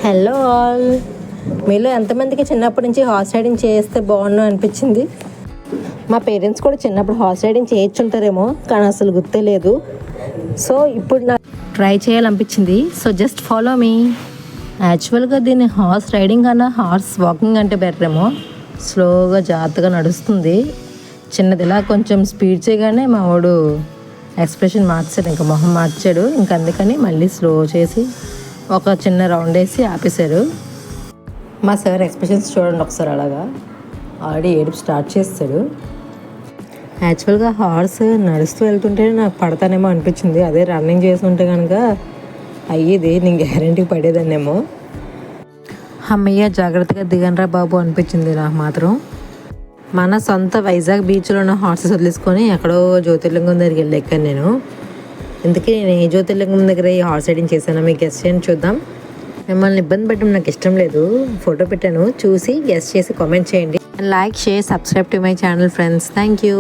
Hello all, మీలో ఎంతమందికి చిన్నప్పటి నుంచి హార్స్ రైడింగ్ చేస్తే బాగుండు అనిపించింది? మా పేరెంట్స్ కూడా చిన్నప్పుడు హార్స్ రైడింగ్ చేయించుంటారేమో, కానీ అసలు గుర్తే లేదు. సో ఇప్పుడు నాకు ట్రై చేయాలనిపించింది. So just follow me. యాక్చువల్గా దీన్ని హార్స్ రైడింగ్ కన్నా హార్స్ వాకింగ్ అంటే బెటర్ ఏమో. స్లోగా జాగ్రత్తగా నడుస్తుంది. చిన్నదిలా కొంచెం స్పీడ్ చేయగానే మా వాడు ఎక్స్ప్రెషన్ మార్చాడు, ఇంకా మొహం మార్చాడు. ఇంకా అందుకని మళ్ళీ స్లో చేసి ఒక చిన్న రౌండ్ వేసి ఆపేశారు. మా సార్ ఎక్స్ప్రెషన్స్ చూడండి ఒకసారి. అలాగా ఆల్రెడీ ఏడుపు స్టార్ట్ చేస్తాడు. యాక్చువల్గా హార్స్ నడుస్తూ వెళ్తుంటే నాకు పడతానేమో అనిపించింది. అదే రన్నింగ్ చేస్తుంటే కనుక అయ్యేది, నేను గ్యారెంటీకి పడేదాన్నేమో. అమ్మయ్య జాగ్రత్తగా దిగనరా బాబు అనిపించింది నాకు మాత్రం. మన సొంత వైజాగ్ బీచ్లో ఉన్న హార్సెస్ వదిలేసుకొని ఎక్కడో జ్యోతిర్లింగం దగ్గరికి వెళ్ళి ఎక్కాను నేను. ఇందుకే నేను ఏ జ్యోతిర్లింగం దగ్గర ఈ హార్స్ రైడింగ్ చేశాను మీకు గెస్ట్ చేయండి చూద్దాం. మిమ్మల్ని ఇబ్బంది పెట్టడం నాకు ఇష్టం లేదు. ఫోటో పెట్టాను, చూసి గెస్ట్ చేసి కామెంట్ చేయండి. Like, share, subscribe to my channel friends. Thank you.